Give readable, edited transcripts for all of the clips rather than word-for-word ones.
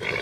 Halo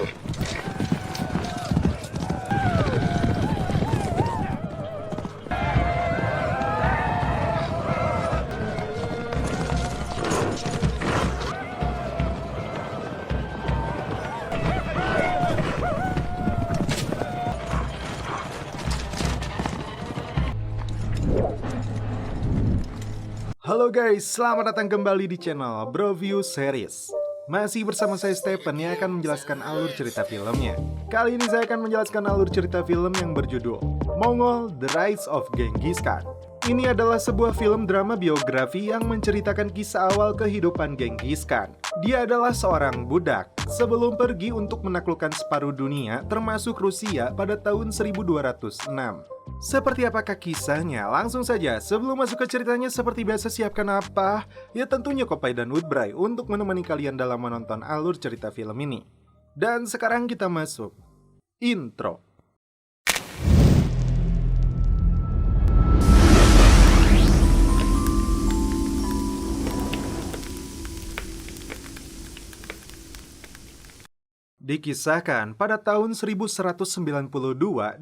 guys, selamat datang kembali di channel Broview Series. Masih bersama saya Stephen yang akan menjelaskan alur cerita filmnya. Kali ini saya akan menjelaskan alur cerita film yang berjudul Mongol: The Rise of Genghis Khan. Ini adalah sebuah film drama biografi yang menceritakan kisah awal kehidupan Genghis Khan. Dia adalah seorang budak sebelum pergi untuk menaklukkan separuh dunia termasuk Rusia pada tahun 1206. Seperti apakah kisahnya? Langsung saja, sebelum masuk ke ceritanya seperti biasa siapkan apa? Ya tentunya Kopai dan Woodbray untuk menemani kalian dalam menonton alur cerita film ini. Dan sekarang kita masuk intro. Dikisahkan pada tahun 1192,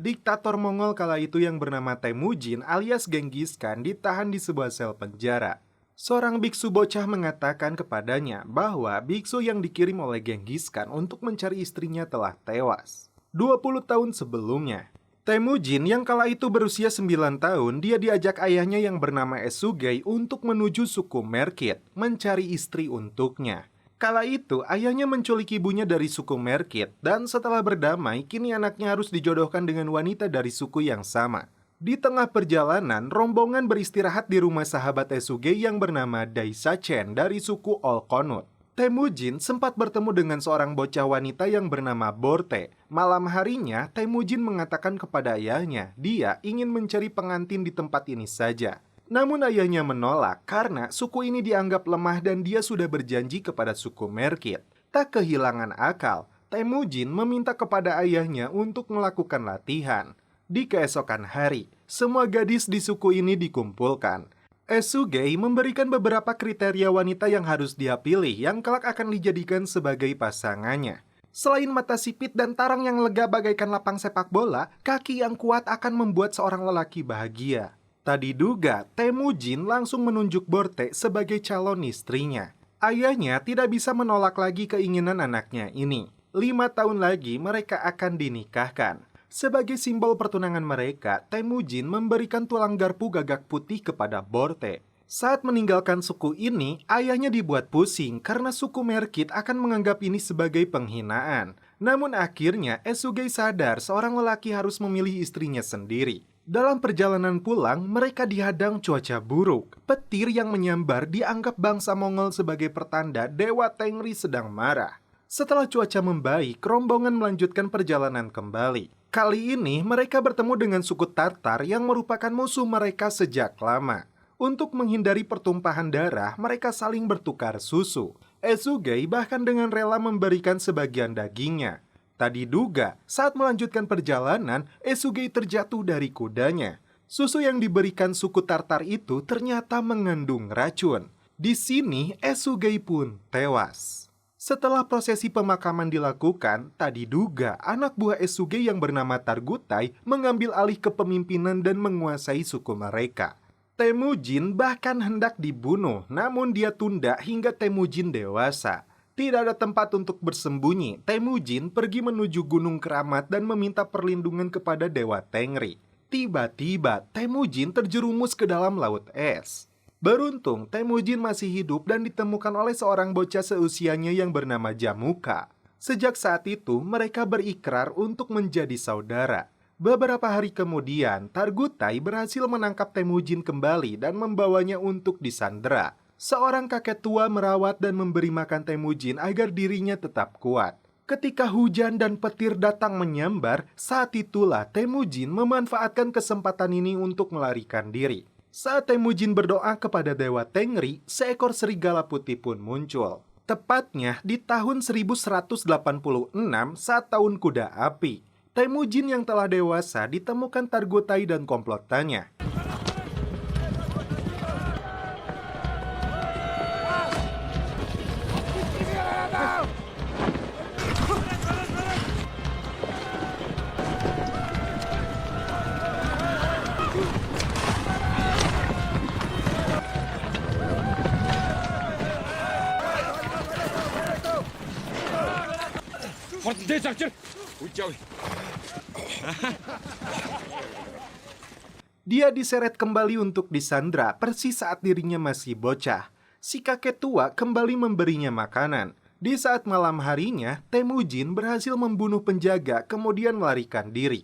diktator Mongol kala itu yang bernama Temujin alias Genghis Khan ditahan di sebuah sel penjara. Seorang biksu bocah mengatakan kepadanya bahwa biksu yang dikirim oleh Genghis Khan untuk mencari istrinya telah tewas 20 tahun sebelumnya. Temujin yang kala itu berusia 9 tahun, dia diajak ayahnya yang bernama Esugei untuk menuju suku Merkit mencari istri untuknya. Kala itu, ayahnya menculik ibunya dari suku Merkit, dan setelah berdamai, kini anaknya harus dijodohkan dengan wanita dari suku yang sama. Di tengah perjalanan, rombongan beristirahat di rumah sahabat Esugei yang bernama Daisachen dari suku Olkonut. Temujin sempat bertemu dengan seorang bocah wanita yang bernama Borte. Malam harinya, Temujin mengatakan kepada ayahnya, dia ingin mencari pengantin di tempat ini saja. Namun ayahnya menolak karena suku ini dianggap lemah dan dia sudah berjanji kepada suku Merkit. Tak kehilangan akal, Temujin meminta kepada ayahnya untuk melakukan latihan. Di keesokan hari, semua gadis di suku ini dikumpulkan. Esugei memberikan beberapa kriteria wanita yang harus dia pilih yang kelak akan dijadikan sebagai pasangannya. Selain mata sipit dan tarang yang lega bagaikan lapang sepak bola, kaki yang kuat akan membuat seorang lelaki bahagia. Tak diduga, Temujin langsung menunjuk Borte sebagai calon istrinya. Ayahnya tidak bisa menolak lagi keinginan anaknya ini. 5 tahun lagi mereka akan dinikahkan. Sebagai simbol pertunangan mereka, Temujin memberikan tulang garpu gagak putih kepada Borte. Saat meninggalkan suku ini, ayahnya dibuat pusing karena suku Merkit akan menganggap ini sebagai penghinaan. Namun akhirnya, Esugei sadar seorang lelaki harus memilih istrinya sendiri. Dalam perjalanan pulang, mereka dihadang cuaca buruk. Petir yang menyambar dianggap bangsa Mongol sebagai pertanda Dewa Tengri sedang marah. Setelah cuaca membaik, rombongan melanjutkan perjalanan kembali. Kali ini, mereka bertemu dengan suku Tartar yang merupakan musuh mereka sejak lama. Untuk menghindari pertumpahan darah, mereka saling bertukar susu. Esugei bahkan dengan rela memberikan sebagian dagingnya. Tak diduga, saat melanjutkan perjalanan, Esugei terjatuh dari kudanya. Susu yang diberikan suku Tartar itu ternyata mengandung racun. Di sini, Esugei pun tewas. Setelah prosesi pemakaman dilakukan, tak diduga anak buah Esugei yang bernama Targutai mengambil alih kepemimpinan dan menguasai suku mereka. Temujin bahkan hendak dibunuh, namun dia tunda hingga Temujin dewasa. Tidak ada tempat untuk bersembunyi, Temujin pergi menuju Gunung Keramat dan meminta perlindungan kepada Dewa Tengri. Tiba-tiba, Temujin terjerumus ke dalam laut es. Beruntung, Temujin masih hidup dan ditemukan oleh seorang bocah seusianya yang bernama Jamuka. Sejak saat itu, mereka berikrar untuk menjadi saudara. Beberapa hari kemudian, Targutai berhasil menangkap Temujin kembali dan membawanya untuk disandera. Seorang kakek tua merawat dan memberi makan Temujin agar dirinya tetap kuat. Ketika hujan dan petir datang menyambar, saat itulah Temujin memanfaatkan kesempatan ini untuk melarikan diri. Saat Temujin berdoa kepada Dewa Tengri, seekor serigala putih pun muncul. Tepatnya di tahun 1186 saat tahun kuda api. Temujin yang telah dewasa ditemukan Targutai dan komplotannya. Dia diseret kembali untuk disandra persis saat dirinya masih bocah. Si kakek tua kembali memberinya makanan. Di saat malam harinya, Temujin berhasil membunuh penjaga kemudian melarikan diri.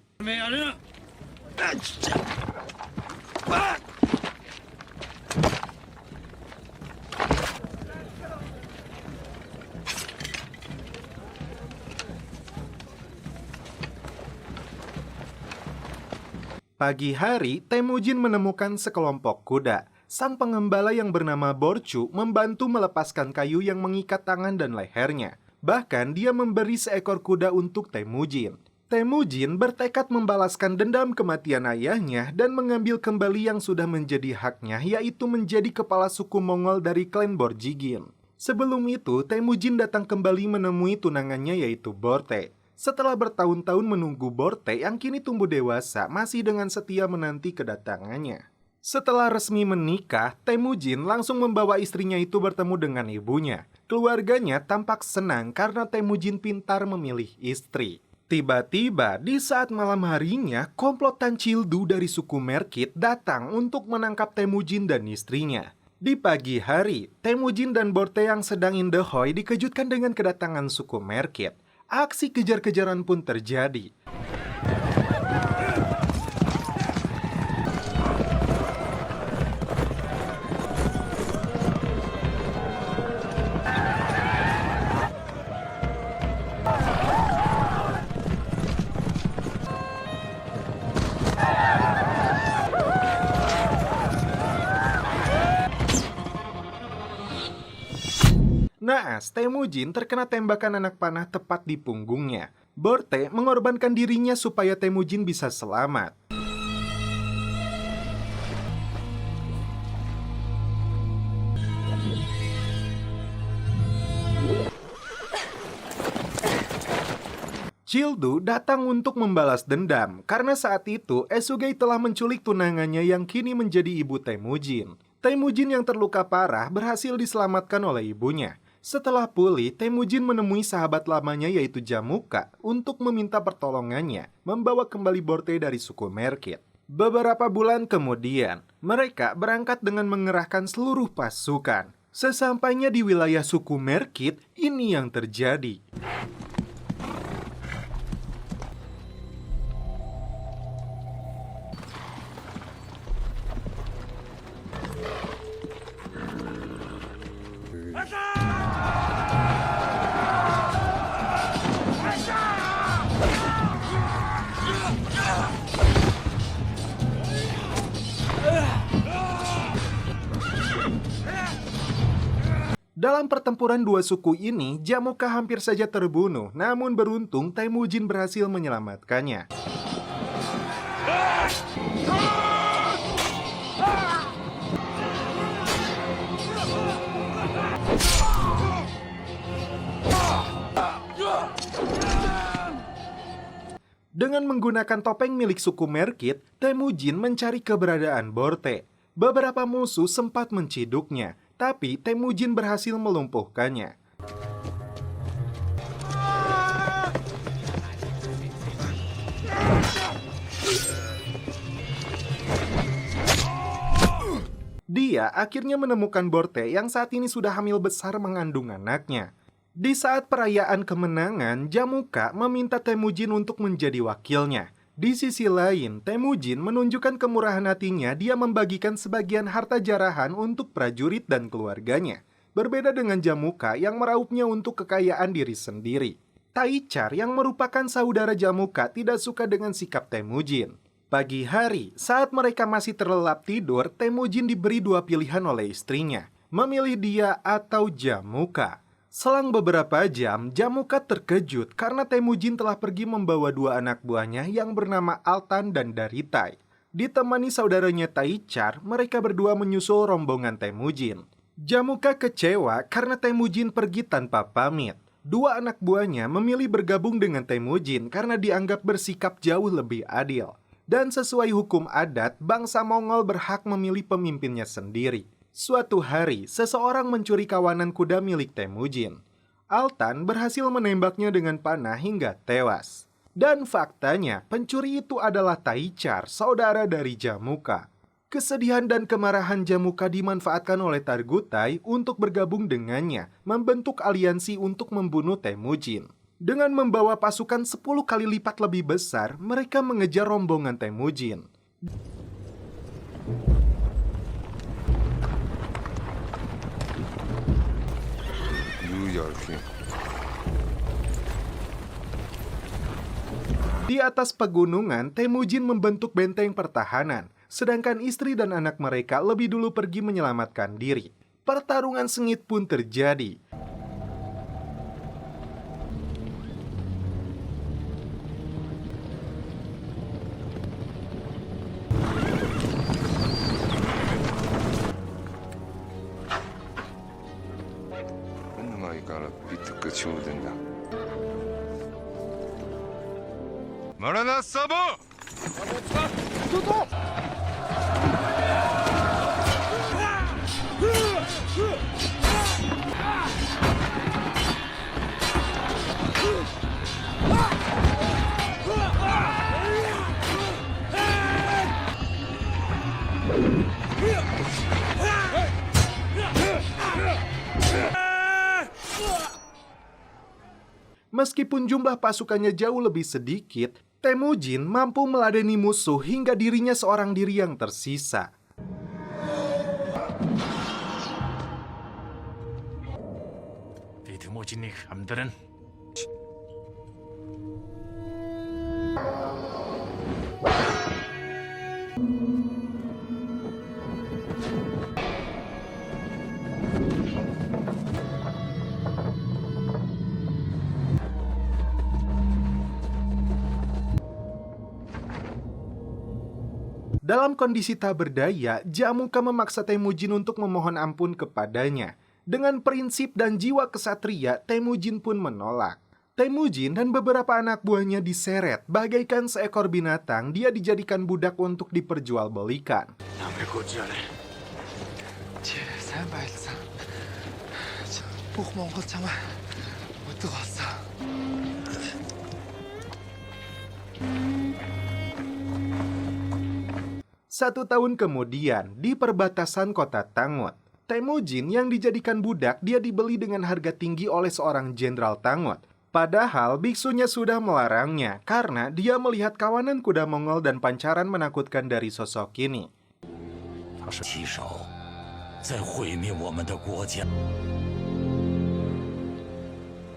Pagi hari, Temujin menemukan sekelompok kuda. Sang pengembala yang bernama Borcu membantu melepaskan kayu yang mengikat tangan dan lehernya. Bahkan dia memberi seekor kuda untuk Temujin. Temujin bertekad membalaskan dendam kematian ayahnya dan mengambil kembali yang sudah menjadi haknya, yaitu menjadi kepala suku Mongol dari klan Borjigin. Sebelum itu, Temujin datang kembali menemui tunangannya yaitu Borte. Setelah bertahun-tahun menunggu Borte yang kini tumbuh dewasa masih dengan setia menanti kedatangannya. Setelah resmi menikah, Temujin langsung membawa istrinya itu bertemu dengan ibunya. Keluarganya tampak senang karena Temujin pintar memilih istri. Tiba-tiba di saat malam harinya, komplotan Childu dari suku Merkit datang untuk menangkap Temujin dan istrinya. Di pagi hari, Temujin dan Borte yang sedang indehoi dikejutkan dengan kedatangan suku Merkit. Aksi kejar-kejaran pun terjadi. Naas, Temujin terkena tembakan anak panah tepat di punggungnya. Borte mengorbankan dirinya supaya Temujin bisa selamat. Childu datang untuk membalas dendam karena saat itu Esugei telah menculik tunangannya yang kini menjadi ibu Temujin. Temujin yang terluka parah berhasil diselamatkan oleh ibunya. Setelah pulih, Temujin menemui sahabat lamanya yaitu Jamuka untuk meminta pertolongannya membawa kembali Borte dari suku Merkit. Beberapa bulan kemudian, mereka berangkat dengan mengerahkan seluruh pasukan. Sesampainya di wilayah suku Merkit, ini yang terjadi. Dalam pertempuran dua suku ini, Jamuka hampir saja terbunuh, namun beruntung Temujin berhasil menyelamatkannya. Dengan menggunakan topeng milik suku Merkit, Temujin mencari keberadaan Borte. Beberapa musuh sempat menciduknya, tapi Temujin berhasil melumpuhkannya. Dia akhirnya menemukan Borte yang saat ini sudah hamil besar mengandung anaknya. Di saat perayaan kemenangan, Jamuka meminta Temujin untuk menjadi wakilnya. Di sisi lain, Temujin menunjukkan kemurahan hatinya, dia membagikan sebagian harta jarahan untuk prajurit dan keluarganya. Berbeda dengan Jamuka yang meraupnya untuk kekayaan diri sendiri. Taichar yang merupakan saudara Jamuka tidak suka dengan sikap Temujin. Pagi hari, saat mereka masih terlelap tidur, Temujin diberi dua pilihan oleh istrinya, memilih dia atau Jamuka. Selang beberapa jam, Jamuka terkejut karena Temujin telah pergi membawa dua anak buahnya yang bernama Altan dan Daritai. Ditemani saudaranya Taichar, mereka berdua menyusul rombongan Temujin. Jamuka kecewa karena Temujin pergi tanpa pamit. Dua anak buahnya memilih bergabung dengan Temujin karena dianggap bersikap jauh lebih adil. Dan sesuai hukum adat, bangsa Mongol berhak memilih pemimpinnya sendiri. Suatu hari, seseorang mencuri kawanan kuda milik Temujin. Altan berhasil menembaknya dengan panah hingga tewas. Dan faktanya, pencuri itu adalah Taichar, saudara dari Jamuka. Kesedihan dan kemarahan Jamuka dimanfaatkan oleh Targutai untuk bergabung dengannya, membentuk aliansi untuk membunuh Temujin. Dengan membawa pasukan 10 kali lipat lebih besar, mereka mengejar rombongan Temujin. Di atas pegunungan, Temujin membentuk benteng pertahanan, sedangkan istri dan anak mereka lebih dulu pergi menyelamatkan diri. Pertarungan sengit pun terjadi. Marana Sabo! Meskipun jumlah pasukannya jauh lebih sedikit, Temujin mampu meladeni musuh hingga dirinya seorang diri yang tersisa. Dalam kondisi tak berdaya, Jamuka memaksa Temujin untuk memohon ampun kepadanya. Dengan prinsip dan jiwa kesatria, Temujin pun menolak. Temujin dan beberapa anak buahnya diseret, bagaikan seekor binatang. Dia dijadikan budak untuk diperjualbelikan. Satu tahun kemudian, di perbatasan kota Tangut, Temujin yang dijadikan budak dia dibeli dengan harga tinggi oleh seorang jenderal Tangut. Padahal biksunya sudah melarangnya karena dia melihat kawanan kuda Mongol dan pancaran menakutkan dari sosok ini.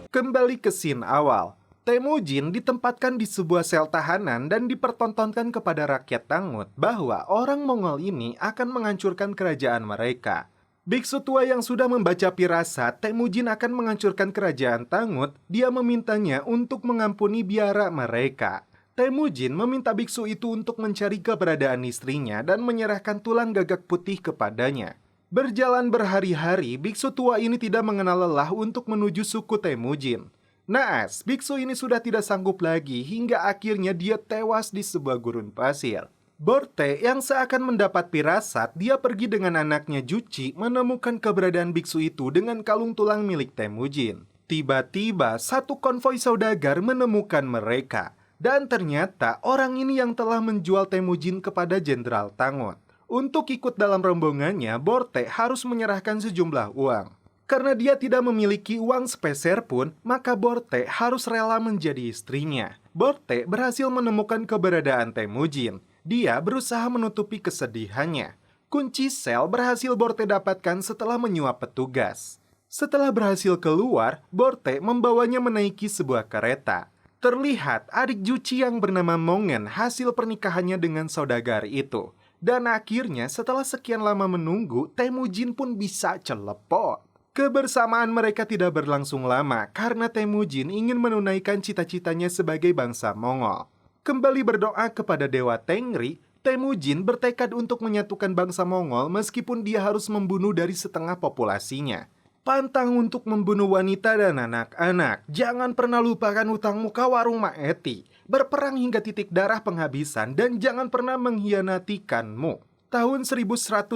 Kembali ke scene awal. Temujin ditempatkan di sebuah sel tahanan dan dipertontonkan kepada rakyat Tangut bahwa orang Mongol ini akan menghancurkan kerajaan mereka. Biksu tua yang sudah membaca firasat Temujin akan menghancurkan kerajaan Tangut, dia memintanya untuk mengampuni biara mereka. Temujin meminta biksu itu untuk mencari keberadaan istrinya dan menyerahkan tulang gagak putih kepadanya. Berjalan berhari-hari, biksu tua ini tidak mengenal lelah untuk menuju suku Temujin. Naas, biksu ini sudah tidak sanggup lagi hingga akhirnya dia tewas di sebuah gurun pasir. Borte yang seakan mendapat firasat, dia pergi dengan anaknya Juchi menemukan keberadaan biksu itu dengan kalung tulang milik Temujin. Tiba-tiba satu konvoi saudagar menemukan mereka. Dan ternyata orang ini yang telah menjual Temujin kepada Jenderal Tangut. Untuk ikut dalam rombongannya, Borte harus menyerahkan sejumlah uang. Karena dia tidak memiliki uang sepeser pun, maka Borte harus rela menjadi istrinya. Borte berhasil menemukan keberadaan Temujin. Dia berusaha menutupi kesedihannya. Kunci sel berhasil Borte dapatkan setelah menyuap petugas. Setelah berhasil keluar, Borte membawanya menaiki sebuah kereta. Terlihat adik Juchi yang bernama Mongen hasil pernikahannya dengan saudagar itu. Dan akhirnya setelah sekian lama menunggu, Temujin pun bisa celepot. Kebersamaan mereka tidak berlangsung lama karena Temujin ingin menunaikan cita-citanya sebagai bangsa Mongol. Kembali berdoa kepada Dewa Tengri, Temujin bertekad untuk menyatukan bangsa Mongol meskipun dia harus membunuh dari setengah populasinya. Pantang untuk membunuh wanita dan anak-anak. Jangan pernah lupakan hutangmu ke warung Maeti. Berperang hingga titik darah penghabisan dan jangan pernah mengkhianatikanmu. Tahun 1196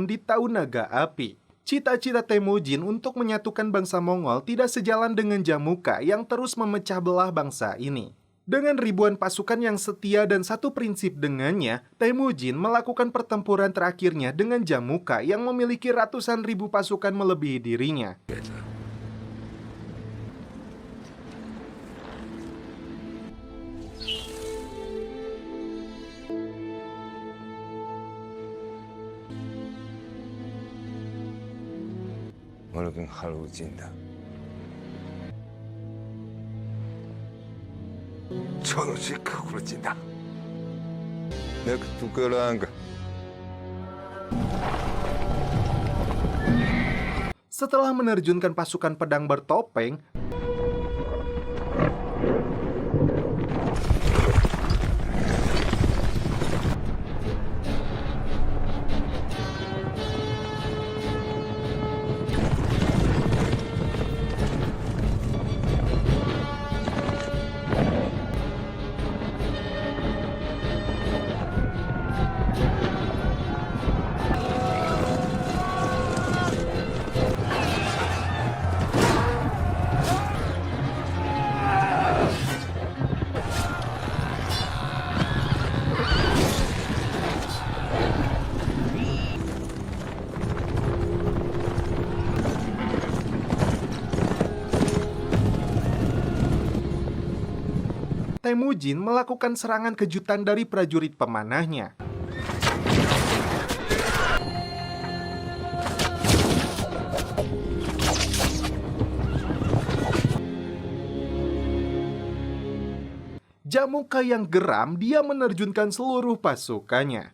di Tahun Naga Api. Cita-cita Temujin untuk menyatukan bangsa Mongol tidak sejalan dengan Jamuka yang terus memecah belah bangsa ini. Dengan ribuan pasukan yang setia dan satu prinsip dengannya, Temujin melakukan pertempuran terakhirnya dengan Jamuka yang memiliki ratusan ribu pasukan melebihi dirinya. Walaupun halu cinta, 저는 시각으로 cinta. 내가 두꺼워한가? Setelah menerjunkan pasukan pedang bertopeng, Temujin melakukan serangan kejutan dari prajurit pemanahnya. Jamuka yang geram, dia menerjunkan seluruh pasukannya.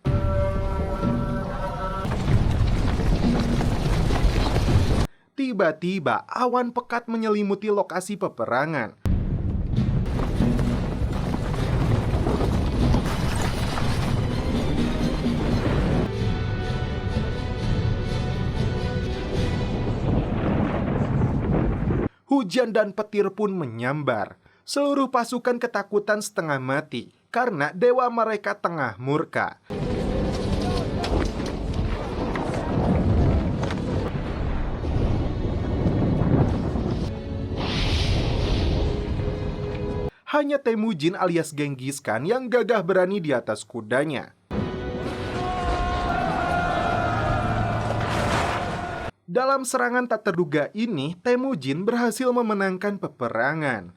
Tiba-tiba, awan pekat menyelimuti lokasi peperangan. Hujan dan petir pun menyambar. Seluruh pasukan ketakutan setengah mati karena dewa mereka tengah murka. Hanya Temujin alias Genghis Khan yang gagah berani di atas kudanya. Dalam serangan tak terduga ini, Temujin berhasil memenangkan peperangan.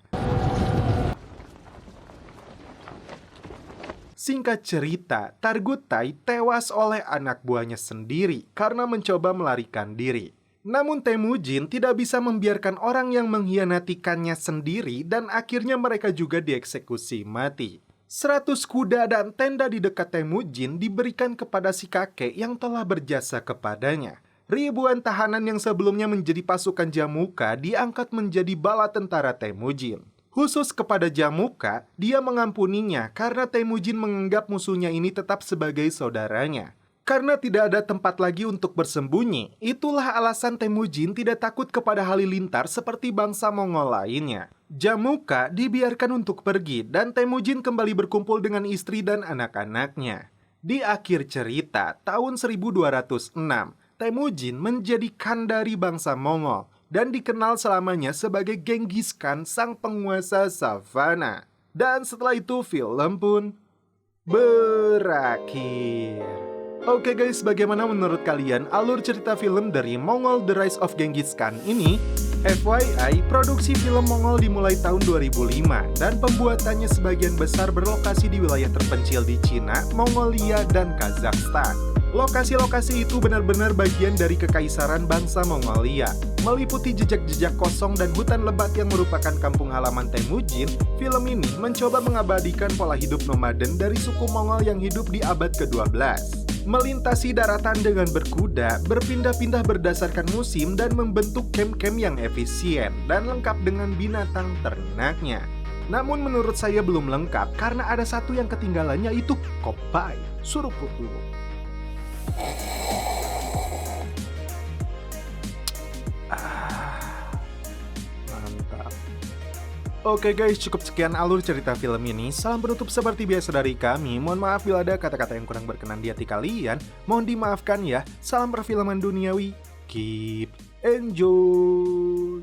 Singkat cerita, Targutai tewas oleh anak buahnya sendiri karena mencoba melarikan diri. Namun Temujin tidak bisa membiarkan orang yang mengkhianatikannya sendiri dan akhirnya mereka juga dieksekusi mati. 100 kuda dan tenda di dekat Temujin diberikan kepada si kakek yang telah berjasa kepadanya. Ribuan tahanan yang sebelumnya menjadi pasukan Jamuka diangkat menjadi bala tentara Temujin. Khusus kepada Jamuka, dia mengampuninya karena Temujin menganggap musuhnya ini tetap sebagai saudaranya. Karena tidak ada tempat lagi untuk bersembunyi, itulah alasan Temujin tidak takut kepada halilintar seperti bangsa Mongol lainnya. Jamuka dibiarkan untuk pergi dan Temujin kembali berkumpul dengan istri dan anak-anaknya. Di akhir cerita, tahun 1206, Temujin menjadi khandari bangsa Mongol dan dikenal selamanya sebagai Genghis Khan, sang penguasa savana. Dan setelah itu film pun berakhir. Oke guys, bagaimana menurut kalian alur cerita film dari Mongol The Rise of Genghis Khan ini? FYI, produksi film Mongol dimulai tahun 2005 dan pembuatannya sebagian besar berlokasi di wilayah terpencil di Cina, Mongolia, dan Kazakhstan. Lokasi-lokasi itu benar-benar bagian dari kekaisaran bangsa Mongolia. Meliputi jejak-jejak kosong dan hutan lebat yang merupakan kampung halaman Temujin, film ini mencoba mengabadikan pola hidup nomaden dari suku Mongol yang hidup di abad ke-12. Melintasi daratan dengan berkuda, berpindah-pindah berdasarkan musim dan membentuk camp-camp yang efisien dan lengkap dengan binatang ternaknya. Namun menurut saya belum lengkap karena ada satu yang ketinggalan, yaitu Kopai. Suruput dulu. Mantap. Oke guys, cukup sekian alur cerita film ini. Salam penutup seperti biasa dari kami. Mohon maaf bila ada kata-kata yang kurang berkenan di hati kalian. Mohon dimaafkan ya. Salam perfilman duniawi. keep enjoy.